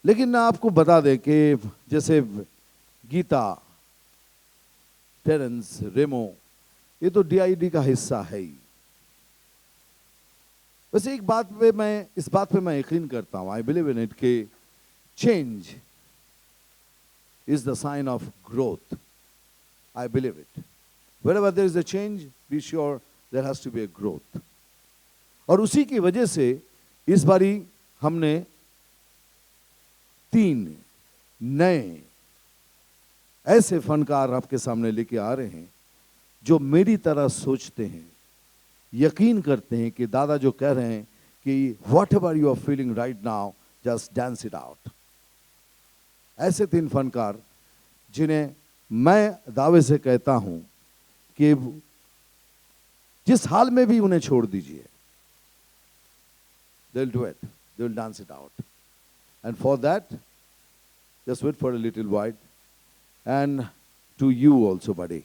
लेकिन ना आपको बता दें कि जैसे गीता, टेरेंस, रेमो, ये तो डीआईडी का हिस्सा है ही। वैसे इस बात पे मैं यकीन करता हूं, आई बिलीव इन इट, कि change is the sign of growth. I believe it. Wherever there is a change, be sure there has to be a growth. और उसी की वजह से इस बारी हमने 3 नए ऐसे फनकार आपके सामने लेके आ रहे हैं जो मेरी तरह सोचते हैं, यकीन करते हैं कि दादा जो कह रहे हैं कि whatever you are feeling right now, just dance it out. ऐसे 3 फनकार जिन्हें मैं दावे से कहता हूं कि जिस हाल में भी उन्हें छोड़ दीजिए, they'll do it, they'll dance it out. And for that, just wait for a little while. And to you also, buddy,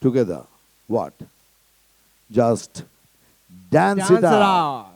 together, what? Just dance it out.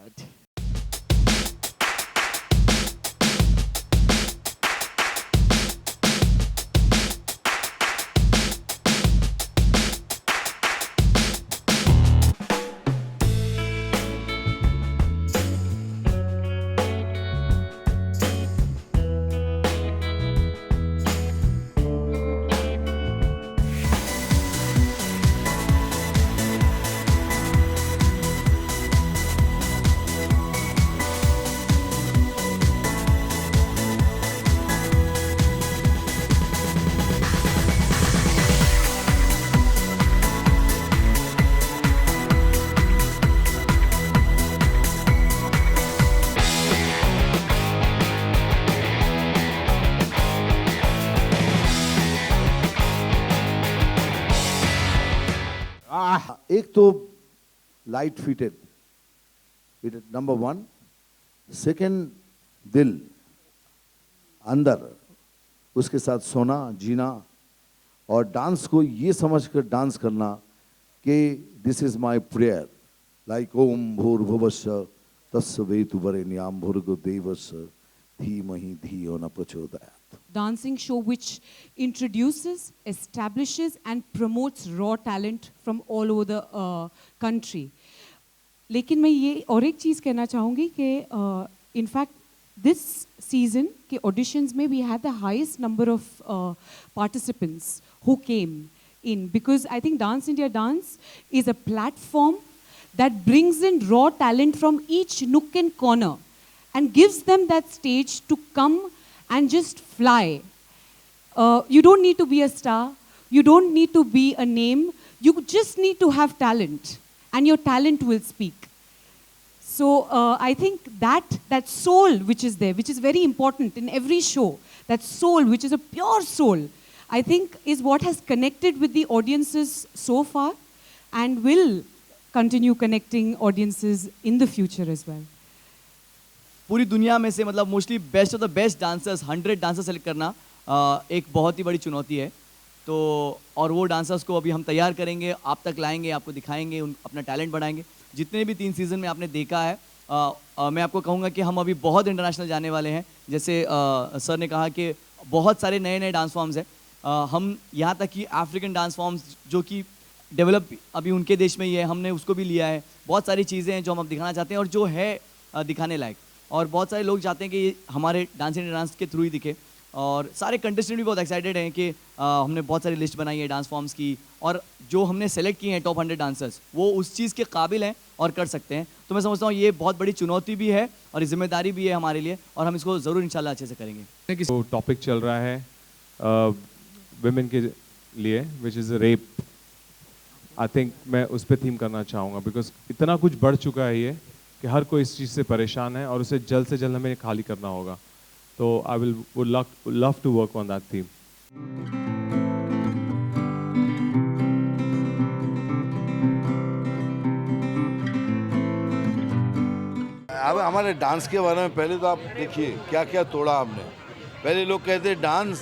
एक तो लाइट फिटेड नंबर 1, सेकंड दिल अंदर, उसके साथ सोना जीना और dance को ये समझकर डांस करना कि this is my prayer, like ओम भूर्भुवस्सुः तत्सवितुर्वरेण्यं भर्गो देवस्य धीमहि धियो न प्रचोदयात्. Dancing show which introduces, establishes and promotes raw talent from all over the country. लेकिन मैं ये और एक चीज़ कहना चाहूँगी कि in fact this season के auditions में we had the highest number of participants who came in, because I think Dance India Dance is a platform that brings in raw talent from each nook and corner and gives them that stage to come and just fly. You don't need to be a star. You don't need to be a name. You just need to have talent, and your talent will speak. So I think that soul which is there, which is very important in every show, that soul which is a pure soul, I think is what has connected with the audiences so far and will continue connecting audiences in the future as well. पूरी दुनिया में से मतलब mostly best of the best dancers 100 dancers select करना एक बहुत ही बड़ी चुनौती है. तो और वो डांसर्स को अभी हम तैयार करेंगे, आप तक लाएंगे, आपको दिखाएंगे, अपना टैलेंट बढ़ाएंगे. जितने भी 3 सीज़न में आपने देखा है, मैं आपको कहूँगा कि हम अभी बहुत इंटरनेशनल जाने वाले हैं. जैसे सर ने कहा कि बहुत सारे नए नए डांस फॉर्म्स हैं. हम यहाँ तक कि अफ्रीकन डांस फॉर्म्स जो कि डेवलप अभी उनके देश में ही है, हमने उसको भी लिया है. बहुत सारी चीज़ें हैं जो हम अब दिखाना चाहते हैं और जो है दिखाने लायक. और बहुत सारे लोग चाहते हैं कि हमारे डांस इंडिया डांस के थ्रू ही दिखे. और सारे कंटेस्टेंट भी बहुत एक्साइटेड हैं कि हमने बहुत सारी लिस्ट बनाई है डांस फॉर्म्स की, और जो हमने सेलेक्ट किए हैं टॉप 100 डांसर्स, वो उस चीज़ के काबिल हैं और कर सकते हैं. तो मैं समझता हूँ ये बहुत बड़ी चुनौती भी है और जिम्मेदारी भी है हमारे लिए, और हम इसको ज़रूर इंशाल्लाह अच्छे से करेंगे. तो टॉपिक चल रहा है वुमेन के लिए, which is rape. I think मैं उस पर थीम करना चाहूँगा, बिकॉज इतना कुछ बढ़ चुका है ये कि हर कोई इस चीज़ से परेशान है और उसे जल्द से जल्द हमें खाली करना होगा. तो I would love to work on that theme. अब हमारे डांस के बारे में पहले तो आप देखिए क्या क्या तोड़ा हमने. पहले लोग कहते डांस,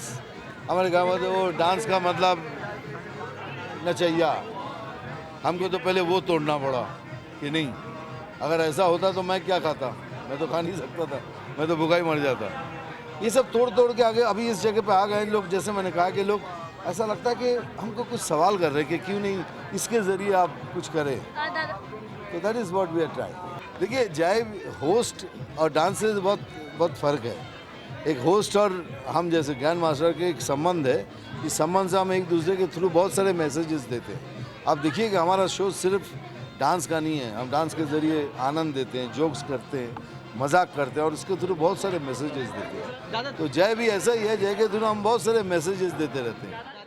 हमारे गाँव में तो वो डांस का मतलब नचैया. हमको तो पहले वो तोड़ना पड़ा कि नहीं, अगर ऐसा होता तो मैं क्या खाता, मैं तो खा नहीं सकता था. मैं तो भूखा ही मर जाता। ये सब तोड़ तोड़ के आगे अभी इस जगह पे आ गए लोग, जैसे मैंने कहा कि लोग ऐसा लगता है कि हमको कुछ सवाल कर रहे हैं कि क्यों नहीं इसके ज़रिए आप कुछ करें, तो that is what we are trying. देखिए जय होस्ट और डांसर्स बहुत बहुत फ़र्क है। एक होस्ट और हम जैसे ग्रैंड मास्टर के एक संबंध है, इस संबंध से हम एक दूसरे के थ्रू बहुत सारे मैसेजेस देते हैं। आप देखिए कि हमारा शो सिर्फ डांस का नहीं है, हम डांस के ज़रिए आनंद देते हैं, जोक्स करते हैं, मजाक करते हैं और उसके थ्रू बहुत सारे मैसेजेस देते हैं। तो जय भी ऐसा ही है, जय के थ्रू हम बहुत सारे मैसेजेस देते रहते हैं।